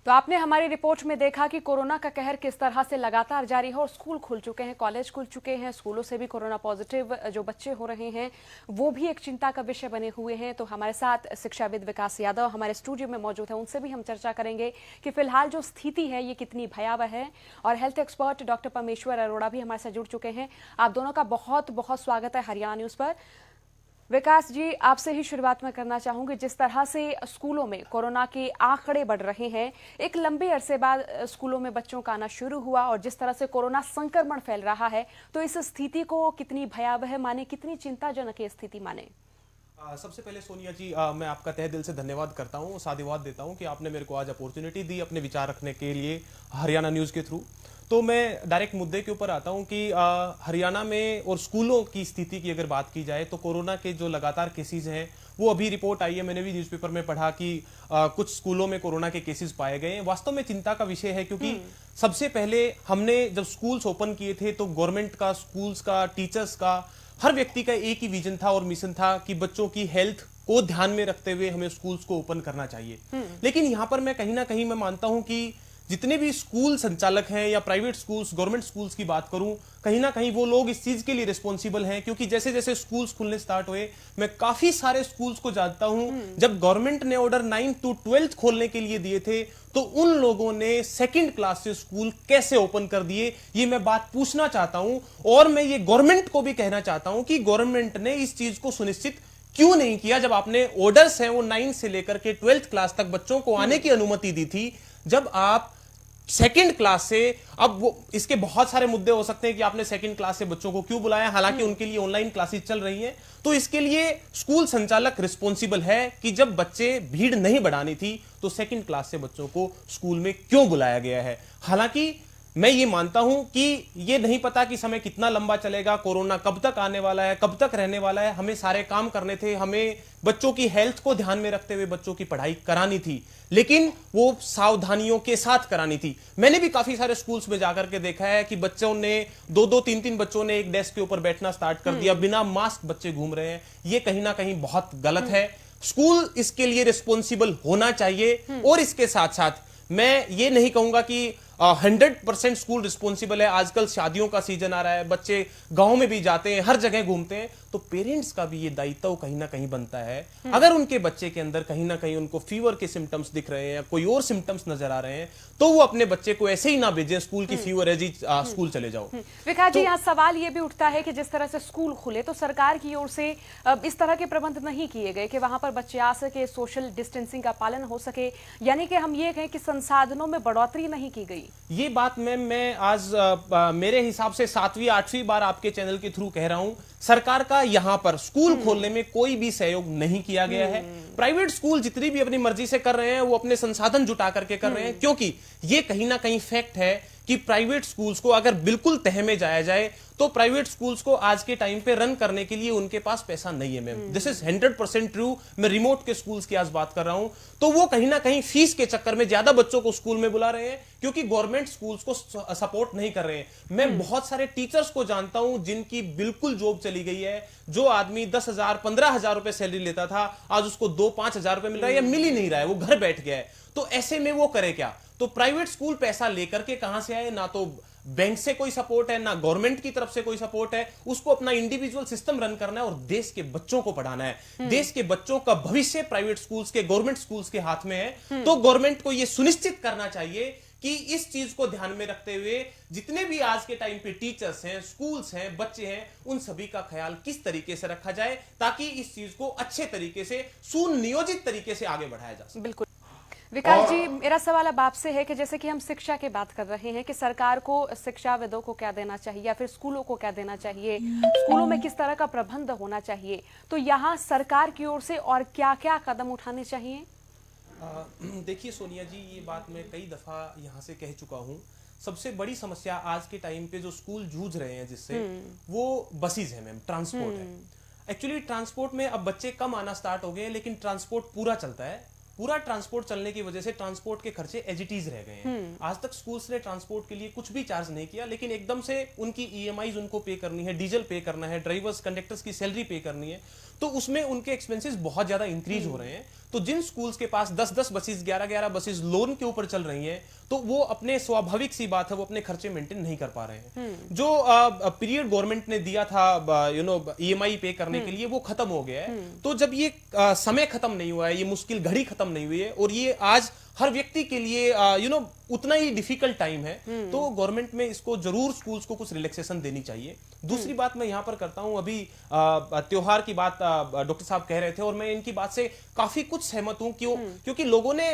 तो आपने हमारी रिपोर्ट में देखा कि कोरोना का कहर किस तरह से लगातार जारी है और स्कूल खुल चुके हैं, कॉलेज खुल चुके हैं, स्कूलों से भी कोरोना पॉजिटिव जो बच्चे हो रहे हैं वो भी एक चिंता का विषय बने हुए हैं। तो हमारे साथ शिक्षाविद विकास यादव हमारे स्टूडियो में मौजूद है, उनसे भी हम चर्चा करेंगे कि फिलहाल जो स्थिति है ये कितनी भयावह है। और हेल्थ एक्सपर्ट डॉक्टर परमेश्वर अरोड़ा भी हमारे साथ जुड़ चुके हैं। आप दोनों का बहुत बहुत स्वागत है हरियाणा न्यूज पर। विकास जी, आपसे ही शुरुआत में करना चाहूंगी, जिस तरह से स्कूलों में कोरोना के आंकड़े बढ़ रहे हैं, एक लंबे अरसे बाद स्कूलों में बच्चों का आना शुरू हुआ और जिस तरह से कोरोना संक्रमण फैल रहा है, तो इस स्थिति को कितनी भयावह माने, कितनी चिंताजनक ये स्थिति माने? सबसे पहले सोनिया जी, मैं आपका तहे दिल से धन्यवाद करता हूं, साधुवाद देता हूं कि आपने मेरे को आज अपॉर्चुनिटी दी अपने विचार रखने के लिए हरियाणा न्यूज़ के थ्रू। तो मैं डायरेक्ट मुद्दे के ऊपर आता हूं कि हरियाणा में और स्कूलों की स्थिति की अगर बात की जाए तो कोरोना के जो लगातार केसेस हैं वो अभी रिपोर्ट आई है, मैंने भी न्यूज़पेपर में पढ़ा कि कुछ स्कूलों में कोरोना के केसेस पाए गए हैं। वास्तव में चिंता का विषय है क्योंकि सबसे पहले हमने जब स्कूल्स ओपन किए थे तो गवर्नमेंट का, स्कूल्स का, टीचर्स का, हर व्यक्ति का एक ही विजन था और मिशन था कि बच्चों की हेल्थ को ध्यान में रखते हुए हमें स्कूल्स को ओपन करना चाहिए। लेकिन यहां पर मैं कहीं ना कहीं मैं मानता हूं कि जितने भी स्कूल संचालक हैं या प्राइवेट स्कूल्स, गवर्नमेंट स्कूल्स की बात करूं, कहीं ना कहीं वो लोग इस चीज के लिए रिस्पॉन्सिबल हैं क्योंकि जैसे जैसे स्कूल्स खुलने स्टार्ट हुए, मैं काफी सारे स्कूल्स को जानता हूं, जब गवर्नमेंट ने ऑर्डर 9th to 12th खोलने के लिए दिए थे तो उन लोगों ने सेकंड क्लास से स्कूल कैसे ओपन कर दिए, ये मैं बात पूछना चाहता हूं। और मैं ये गवर्नमेंट को भी कहना चाहता हूं कि गवर्नमेंट ने इस चीज को सुनिश्चित क्यों नहीं किया जब आपने ऑर्डर्स हैं वो 9 से लेकर के 12th क्लास तक बच्चों को आने की अनुमति दी थी। जब आप सेकंड क्लास से, अब वो इसके बहुत सारे मुद्दे हो सकते हैं कि आपने सेकंड क्लास से बच्चों को क्यों बुलाया, हालांकि उनके लिए ऑनलाइन क्लासेस चल रही हैं। तो इसके लिए स्कूल संचालक रिस्पॉन्सिबल है कि जब बच्चे भीड़ नहीं बढ़ानी थी तो सेकंड क्लास से बच्चों को स्कूल में क्यों बुलाया गया है। हालांकि मैं ये मानता हूं कि ये नहीं पता कि समय कितना लंबा चलेगा, कोरोना कब तक आने वाला है, कब तक रहने वाला है। हमें सारे काम करने थे, हमें बच्चों की हेल्थ को ध्यान में रखते हुए बच्चों की पढ़ाई करानी थी, लेकिन वो सावधानियों के साथ करानी थी। मैंने भी काफी सारे स्कूल्स में जाकर के देखा है कि बच्चों ने 2-2, 3-3 बच्चों ने एक डेस्क के ऊपर बैठना स्टार्ट कर दिया, बिना मास्क बच्चे घूम रहे हैं। ये कहीं ना कहीं बहुत गलत है। स्कूल इसके लिए रिस्पॉन्सिबल होना चाहिए। और इसके साथ साथ मैं ये नहीं कहूंगा कि 100% स्कूल रिस्पॉन्सिबल है। आजकल शादियों का सीजन आ रहा है, बच्चे गांव में भी जाते हैं, हर जगह घूमते हैं, तो पेरेंट्स का भी ये दायित्व कहीं ना कहीं बनता है। अगर उनके बच्चे के अंदर कहीं ना कहीं उनको फीवर के सिम्टम्स दिख रहे हैं या कोई और सिम्टम्स नजर आ रहे हैं तो वो अपने बच्चे को ऐसे ही ना भेजें स्कूल की फीवर है जी, स्कूल चले जाओ। विकास जी, यहाँ सवाल ये भी उठता है कि जिस तरह से स्कूल खुले तो सरकार की ओर से इस तरह के प्रबंध नहीं किए गए कि वहां पर बच्चे आ सके, सोशल डिस्टेंसिंग का पालन हो सके, यानी कि हम ये कहें कि संसाधनों में बढ़ोतरी नहीं की गई। ये बात मैं आज मेरे हिसाब से 7वीं 8वीं बार आपके चैनल के थ्रू कह रहा हूं, सरकार का यहां पर स्कूल खोलने में कोई भी सहयोग नहीं किया गया है। प्राइवेट स्कूल जितनी भी अपनी मर्जी से कर रहे हैं वो अपने संसाधन जुटा करके कर रहे हैं, क्योंकि ये कहीं ना कहीं फैक्ट है कि प्राइवेट स्कूल्स को अगर बिल्कुल तह में जाया जाए तो प्राइवेट स्कूल्स को आज के टाइम पे रन करने के लिए उनके पास पैसा नहीं है। Ma'am, this is 100% true. मैं रिमोट के स्कूल्स की आज बात कर रहा हूं, तो वो कहीं ना कहीं फीस के चक्कर में ज्यादा बच्चों को स्कूल में बुला रहे हैं क्योंकि गवर्नमेंट स्कूल्स को सपोर्ट नहीं कर रहे हैं। मैं बहुत सारे टीचर्स को जानता हूं जिनकी बिल्कुल जॉब चली गई है। जो आदमी 10,000 15,000 रुपए सैलरी लेता था, आज उसको 2-5 हजार रुपए मिल रहा है या मिल ही नहीं रहा है, वो घर बैठ गया है। तो ऐसे में वो करे क्या? तो प्राइवेट स्कूल पैसा लेकर के कहां से आए? ना तो बैंक से कोई सपोर्ट है, ना गवर्नमेंट की तरफ से कोई सपोर्ट है। उसको अपना इंडिविजुअल सिस्टम रन करना है और देश के बच्चों को पढ़ाना है। देश के बच्चों का भविष्य प्राइवेट स्कूल्स के, गवर्नमेंट स्कूल्स के हाथ में है। तो गवर्नमेंट को यह सुनिश्चित करना चाहिए कि इस चीज को ध्यान में रखते हुए जितने भी आज के टाइम पे टीचर्स हैं, स्कूल्स हैं, बच्चे हैं, उन सभी का ख्याल किस तरीके से रखा जाए ताकि इस चीज को अच्छे तरीके से, सुनियोजित तरीके से आगे बढ़ाया जा सके। बिल्कुल। विकास जी, मेरा सवाल अब आपसे है कि जैसे कि हम शिक्षा की बात कर रहे हैं कि सरकार को शिक्षाविदों को क्या देना चाहिए या फिर स्कूलों को क्या देना चाहिए, स्कूलों में किस तरह का प्रबंध होना चाहिए, तो यहाँ सरकार की ओर से और क्या-क्या कदम उठाने चाहिए? देखिए सोनिया जी, ये बात मैं कई दफा यहाँ से कह चुका हूँ। सबसे बड़ी समस्या आज के टाइम पे जो स्कूल जूझ रहे हैं जिससे, वो बसेज है मैम, ट्रांसपोर्ट है। एक्चुअली ट्रांसपोर्ट में अब बच्चे कम आना स्टार्ट हो गए लेकिन ट्रांसपोर्ट पूरा चलता है। पूरा ट्रांसपोर्ट चलने की वजह से ट्रांसपोर्ट के खर्चे एज इट इज रह गए हैं। आज तक स्कूल्स ने ट्रांसपोर्ट के लिए कुछ भी चार्ज नहीं किया, लेकिन एकदम से उनकी ईएमआईज उनको पे करनी है, डीजल पे करना है, ड्राइवर्स कंडक्टर्स की सैलरी पे करनी है। तो उसमें उनके एक्सपेंसेस बहुत ज्यादा इंक्रीज हो रहे हैं। तो जिन स्कूल्स के पास 10-10 बसेस, 11-11 बसेस लोन के ऊपर चल रही हैं, तो वो अपने स्वाभाविक सी बात है वो अपने खर्चे मेंटेन नहीं कर पा रहे हैं। जो पीरियड गवर्नमेंट ने दिया था ईएमआई पे करने के लिए, वो खत्म हो गया है। तो जब ये समय खत्म नहीं हुआ है, ये मुश्किल घड़ी खत्म नहीं हुई है, और ये आज हर व्यक्ति के लिए उतना ही डिफिकल्ट टाइम है, तो गवर्नमेंट में इसको जरूर स्कूल्स को कुछ रिलैक्सेशन देनी चाहिए। दूसरी बात मैं यहां पर करता हूं, अभी त्योहार की बात डॉक्टर साहब कह रहे थे, और मैं इनकी बात से काफी कुछ सहमत हूं। क्योंकि लोगों ने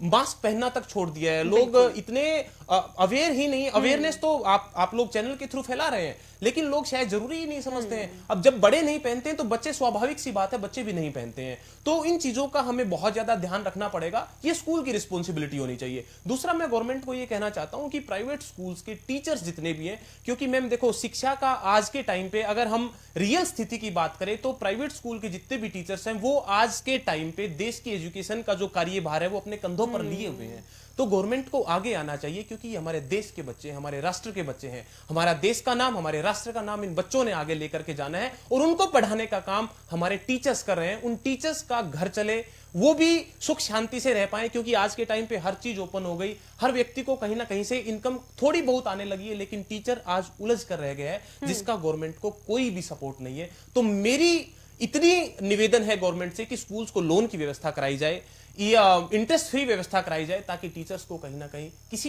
मास्क पहनना तक छोड़ दिया है। लोग इतने अवेयर ही नहीं, अवेयरनेस तो आप लोग चैनल के थ्रू फैला रहे हैं, लेकिन लोग शायद जरूरी ही नहीं समझते हैं। अब जब बड़े नहीं पहनते हैं तो बच्चे, स्वाभाविक सी बात है बच्चे भी नहीं पहनते हैं। तो इन चीजों का हमें बहुत ज्यादा ध्यान रखना पड़ेगा, ये स्कूल की रिस्पॉन्सिबिलिटी होनी चाहिए। दूसरा, मैं गवर्नमेंट को ये कहना चाहता हूं कि प्राइवेट स्कूल्स के टीचर्स जितने भी हैं, क्योंकि मैम देखो, शिक्षा का आज के टाइम पे अगर हम रियल स्थिति की बात करें तो प्राइवेट स्कूल के जितने भी टीचर्स हैं वो आज के टाइम पे देश की एजुकेशन का जो कार्यभार है वो अपने कंधों पर लिए हुए हैं। तो गवर्नमेंट को आगे आना चाहिए, क्योंकि ये हमारे देश के बच्चे हैं, हमारे राष्ट्र के बच्चे हैं। हमारा देश का नाम, हमारे राष्ट्र का नाम इन बच्चों ने आगे लेकर के जाना है, और उनको पढ़ाने का काम हमारे टीचर्स कर रहे हैं। उन टीचर्स का घर चले, वो भी सुख शांति से रह पाए, क्योंकि आज के टाइम पे हर चीज ओपन हो गई। हर व्यक्ति को कहीं ना कहीं से इनकम थोड़ी बहुत आने लगी है, लेकिन टीचर आज उलझ कर रह गया है, जिसका गवर्नमेंट को कोई भी सपोर्ट नहीं है। तो मेरी इतनी निवेदन है गवर्नमेंट से कि स्कूल्स को लोन की व्यवस्था कराई जाए, इंटरेस्ट फ्री व्यवस्था कराई जाए, ताकि टीचर्स को कहीं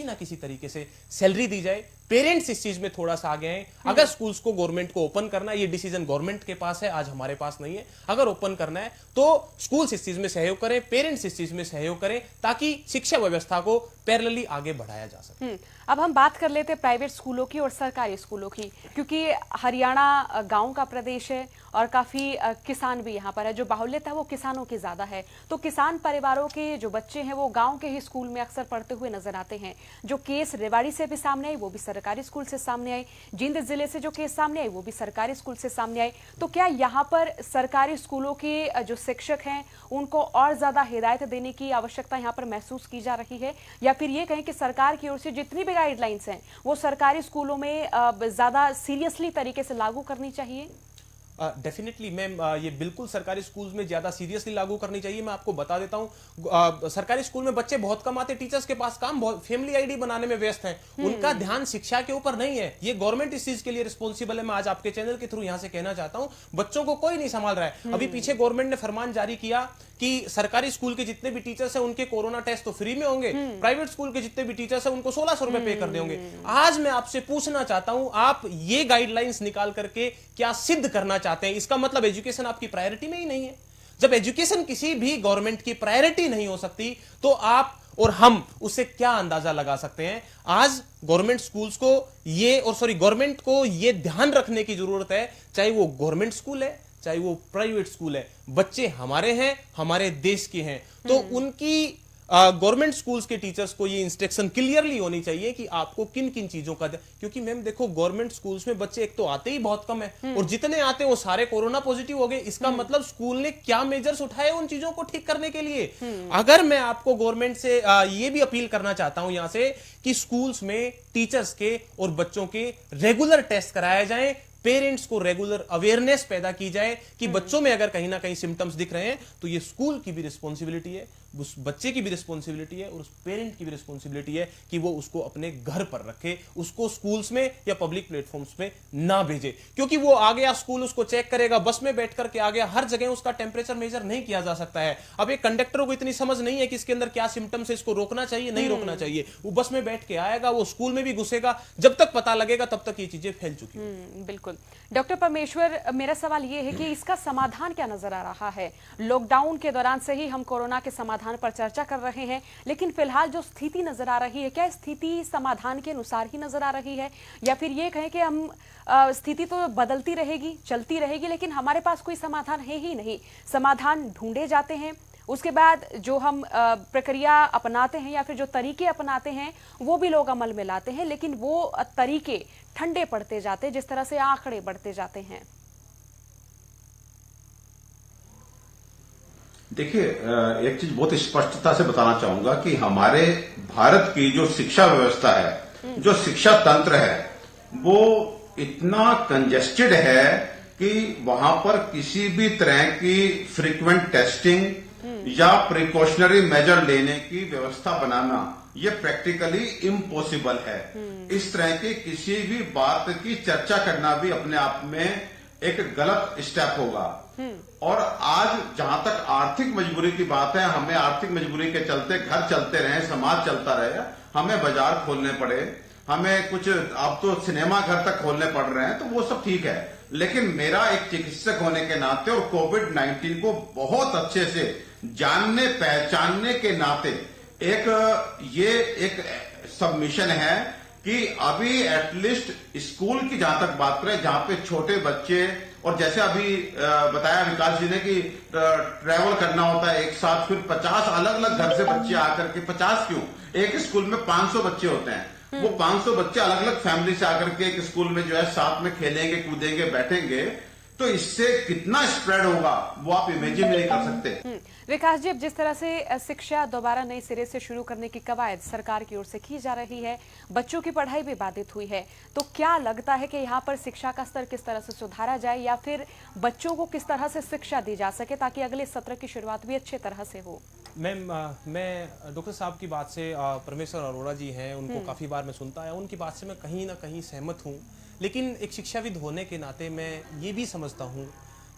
ना किसी तरीके से सैलरी दी जाए। पेरेंट्स इस चीज में थोड़ा सा आगे आए। अगर स्कूल्स को गवर्नमेंट को ओपन करना है, ये डिसीजन गवर्नमेंट के पास है, आज हमारे पास नहीं है। अगर ओपन करना है तो स्कूल्स इस चीज में सहयोग करें, पेरेंट्स इस चीज में सहयोग करें, ताकि शिक्षा व्यवस्था को पैरेलली आगे बढ़ाया जा सके। अब हम बात कर लेते हैं प्राइवेट स्कूलों की और सरकारी स्कूलों की, क्योंकि हरियाणा गांव का प्रदेश है और काफी किसान भी यहाँ पर है। जो बाहुल्यता है वो किसानों की ज्यादा है, तो किसान परिवारों के जो बच्चे हैं वो गांव के ही स्कूल में अक्सर पढ़ते हुए नजर आते हैं। जो केस रेवाड़ी से भी सामने आई वो भी सरकारी स्कूल से सामने आई, जींद जिले से जो केस सामने आई वो भी सरकारी स्कूल से सामने आई। तो क्या यहाँ पर सरकारी स्कूलों के जो शिक्षक हैं उनको और ज्यादा हिदायत देने की आवश्यकता यहाँ पर महसूस की जा रही है, या फिर ये कहें कि सरकार की ओर से जितनी भी गाइडलाइंस हैं वो सरकारी स्कूलों में ज्यादा सीरियसली तरीके से लागू करनी चाहिए? डेफिनेटली मैम, ये बिल्कुल सरकारी स्कूल्स में ज्यादा सीरियसली लागू करनी चाहिए। मैं आपको बता देता हूं, सरकारी स्कूल में बच्चे बहुत कम आते, टीचर्स के पास काम, बहुत फैमिली आईडी बनाने में व्यस्त हैं। उनका ध्यान शिक्षा के ऊपर नहीं है। ये गवर्नमेंट इस चीज के लिए रिस्पॉन्सिबल है। मैं आज आपके चैनल के थ्रू यहां से कहना चाहता हूं, बच्चों को कोई नहीं संभाल रहा है। अभी पीछे गवर्नमेंट ने फरमान जारी किया कि सरकारी स्कूल के जितने भी टीचर्स हैं उनके कोरोना टेस्ट तो फ्री में होंगे, प्राइवेट स्कूल के जितने भी टीचर्स हैं उनको 1600 रुपए पे कर देंगे। आज मैं आपसे पूछना चाहता हूं, आप ये गाइडलाइंस निकाल करके क्या सिद्ध करना चाहते हैं? इसका मतलब एजुकेशन आपकी प्रायोरिटी में ही नहीं है। जब एजुकेशन किसी भी गवर्नमेंट की प्रायोरिटी नहीं हो सकती, तो आप और हम उससे क्या अंदाजा लगा सकते हैं? आज गवर्नमेंट स्कूल्स को गवर्नमेंट को ये ध्यान रखने की जरूरत है, चाहे वो गवर्नमेंट स्कूल है चाहे वो प्राइवेट स्कूल है, बच्चे हमारे हैं, हमारे देश के हैं। तो उनकी गवर्नमेंट स्कूल्स के टीचर्स को ये इंस्ट्रक्शन क्लियरली होनी चाहिए कि आपको किन किन चीजों का, क्योंकि मैम देखो, गवर्नमेंट स्कूल्स में बच्चे एक तो आते ही बहुत कम है, और जितने आते हैं वो सारे कोरोना पॉजिटिव हो गए। इसका मतलब स्कूल ने क्या मेजर्स उठाए उन चीजों को ठीक करने के लिए? अगर मैं आपको गवर्नमेंट से ये भी अपील करना चाहता हूं यहां से कि स्कूल्स में टीचर्स के और बच्चों के रेगुलर टेस्ट कराए जाएं, पेरेंट्स को रेगुलर अवेयरनेस पैदा की जाए कि बच्चों में अगर कहीं ना कहीं सिम्टम्स दिख रहे हैं तो ये स्कूल की भी रिस्पॉन्सिबिलिटी है, उस बच्चे की भी रिस्पॉन्सिबिलिटी है, और उस पेरेंट की भी रिस्पॉन्सिबिलिटी है कि वो उसको अपने घर पर रखे, उसको स्कूल्स में या पब्लिक प्लेटफॉर्म्स में ना भेजे। क्योंकि वो आ गया स्कूल, उसको चेक करेगा, बस में बैठ करके आ गया, हर जगह उसका टेम्परेचर मेजर नहीं किया जा सकता है। अब एक कंडक्टर को इतनी समझ नहीं है कि इसके अंदर क्या सिम्टम्स है, इसको रोकना चाहिए नहीं रोकना चाहिए। वो बस में बैठ के आएगा, वो स्कूल में भी घुसेगा, जब तक पता लगेगा तब तक ये चीजें फैल चुकी हैं। बिल्कुल डॉक्टर परमेश्वर, मेरा सवाल ये है कि इसका समाधान क्या नजर आ रहा है? लॉकडाउन के दौरान से ही हम कोरोना के समाधान पर चर्चा कर रहे हैं, लेकिन फिलहाल जो स्थिति नजर आ रही है, क्या स्थिति समाधान के अनुसार ही नजर आ रही है, या फिर ये कहें कि हम स्थिति तो बदलती रहेगी, चलती रहेगी, लेकिन हमारे पास कोई समाधान है ही नहीं? समाधान ढूंढे जाते हैं, उसके बाद जो हम प्रक्रिया अपनाते हैं या फिर जो तरीके अपनाते हैं वो भी लोग अमल में लाते हैं, लेकिन वो तरीके ठंडे पड़ते जाते हैं जिस तरह से आंकड़े बढ़ते जाते हैं। देखिए, एक चीज बहुत स्पष्टता से बताना चाहूंगा कि हमारे भारत की जो शिक्षा व्यवस्था है, जो शिक्षा तंत्र है, वो इतना कंजेस्टेड है कि वहां पर किसी भी तरह की फ्रीक्वेंट टेस्टिंग या प्रिकॉशनरी मेजर लेने की व्यवस्था बनाना ये प्रैक्टिकली इम्पॉसिबल है। इस तरह की किसी भी बात की चर्चा करना भी अपने आप में एक गलत स्टेप होगा। और आज जहां तक आर्थिक मजबूरी की बात है, हमें आर्थिक मजबूरी के चलते घर चलते रहे, समाज चलता रहे, हमें बाजार खोलने पड़े, हमें कुछ अब तो सिनेमा घर तक खोलने पड़ रहे हैं, तो वो सब ठीक है। लेकिन मेरा एक चिकित्सक होने के नाते और कोविड-19 को बहुत अच्छे से जानने पहचानने के नाते एक सबमिशन है कि अभी एटलीस्ट स्कूल की जहां तक बात करें, जहां पे छोटे बच्चे, और जैसे अभी बताया विकास जी ने कि ट्रैवल करना होता है एक साथ, फिर 50 अलग अलग घर से बच्चे आकर के, 50 क्यों, एक स्कूल में 500 बच्चे होते हैं, वो 500 बच्चे अलग अलग फैमिली से आकर के एक स्कूल में जो है साथ में खेलेंगे, कूदेंगे, बैठेंगे, तो इससे कितना स्प्रेड होगा वो आप इमेजिन नहीं कर सकते। विकास जी, अब जिस तरह से शिक्षा दोबारा नए सिरे से शुरू करने की कवायद सरकार की ओर से की जा रही है, बच्चों की पढ़ाई भी बाधित हुई है, तो क्या लगता है कि यहाँ पर शिक्षा का स्तर किस तरह से सुधारा जाए, या फिर बच्चों को किस तरह से शिक्षा दी जा सके ताकि अगले सत्र की शुरुआत भी अच्छे तरह से हो? मैम, मैं डॉक्टर साहब की बात से, परमेश्वर अरोड़ा जी हैं, उनको काफ़ी बार मैं सुनता आया, उनकी बात से मैं कहीं ना कहीं सहमत हूँ। लेकिन एक शिक्षाविद होने के नाते मैं ये भी समझता हूँ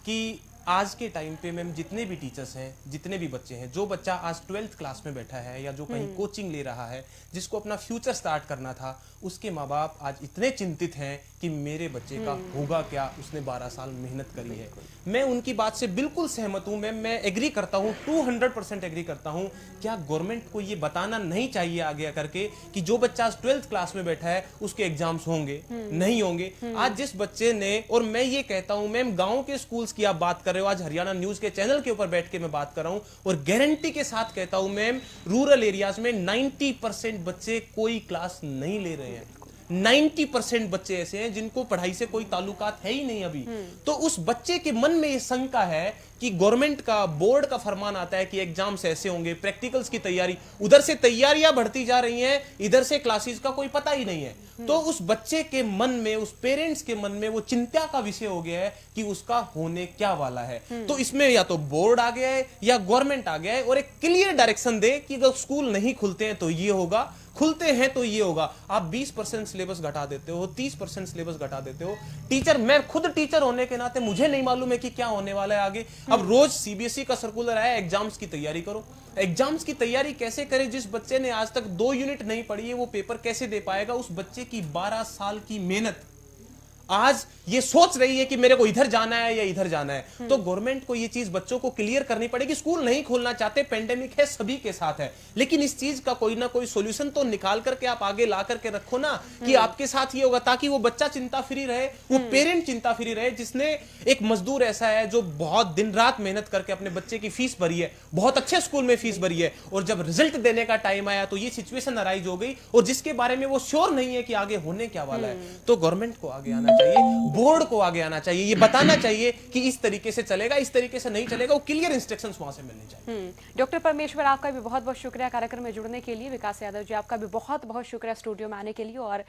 कि आज के टाइम पे मैम जितने भी टीचर्स हैं, जितने भी बच्चे हैं, जो बच्चा आज 12th क्लास में बैठा है या जो कहीं कोचिंग ले रहा है, जिसको अपना फ्यूचर स्टार्ट करना था, उसके माँ बाप आज इतने चिंतित हैं कि मेरे बच्चे का होगा क्या, उसने 12 साल मेहनत करी है। मैं उनकी बात से बिल्कुल सहमत हूँ मैम, मैं एग्री करता हूँ, 200% एग्री करता हूँ। क्या गवर्नमेंट को ये बताना नहीं चाहिए आगे करके कि जो बच्चा आज 12th क्लास में बैठा है उसके एग्जाम्स होंगे, नहीं होंगे? आज जिस बच्चे ने, और मैं ये कहता हूँ मैम, गाँव के स्कूल्स की आप बात कर रहे हो, आज हरियाणा न्यूज के चैनल के ऊपर बैठ के मैं बात कर रहा हूँ, और गारंटी के साथ कहता हूँ मैम, रूरल एरियाज में 90% बच्चे कोई क्लास नहीं ले रहे हैं। 90% बच्चे ऐसे हैं जिनको पढ़ाई से कोई ताल्लुकात है ही नहीं अभी। तो उस बच्चे के मन में ये शंका है कि गवर्नमेंट का, बोर्ड का फरमान आता है कि एग्जाम्स ऐसे होंगे, प्रैक्टिकल्स की तैयारी, उधर से तैयारियां बढ़ती जा रही हैं, इधर से क्लासेस का कोई पता ही नहीं है। तो उस बच्चे के मन में, उस पेरेंट्स के मन में वो चिंता का विषय हो गया है कि उसका होने क्या वाला है। तो इसमें या तो बोर्ड आ गया है या गवर्नमेंट आ गया है और एक क्लियर डायरेक्शन दे कि अगर स्कूल नहीं खुलते हैं तो ये होगा, खुलते हैं तो ये होगा। आप 20% सिलेबस घटा देते हो, 30% सिलेबस घटा देते हो। टीचर, मैं खुद टीचर होने के नाते मुझे नहीं मालूम है कि क्या होने वाला है आगे। अब रोज सीबीएसई का सर्कुलर आया, एग्जाम्स की तैयारी करो। एग्जाम्स की तैयारी कैसे करें? जिस बच्चे ने आज तक 2 यूनिट नहीं पढ़ी है वो पेपर कैसे दे पाएगा? उस बच्चे की 12 साल की मेहनत आज ये सोच रही है कि मेरे को इधर जाना है या इधर जाना है। तो गवर्नमेंट को ये चीज बच्चों को क्लियर करनी पड़ेगी। स्कूल नहीं खोलना चाहते, पेंडेमिक है, सभी के साथ है, लेकिन इस चीज का कोई ना कोई सॉल्यूशन तो निकाल करके आप आगे ला करके रखो ना कि आपके साथ ये होगा, ताकि वो बच्चा चिंता फ्री रहे, वो पेरेंट चिंता फ्री रहे। जिसने, एक मजदूर ऐसा है जो बहुत दिन रात मेहनत करके अपने बच्चे की फीस भरी है, बहुत अच्छे स्कूल में फीस भरी है, और जब रिजल्ट देने का टाइम आया तो ये सिचुएशन अराइज हो गई, और जिसके बारे में वो श्योर नहीं है कि आगे होने क्या वाला है। तो गवर्नमेंट को आगे आना चाहिए, बोर्ड को आगे आना चाहिए, ये बताना चाहिए कि इस तरीके से चलेगा, इस तरीके से नहीं चलेगा, वो क्लियर इंस्ट्रक्शंस वहां से मिलने चाहिए। डॉक्टर परमेश्वर, आपका भी बहुत बहुत शुक्रिया कार्यक्रम में जुड़ने के लिए। विकास यादव जी, आपका भी बहुत बहुत शुक्रिया स्टूडियो में आने के लिए और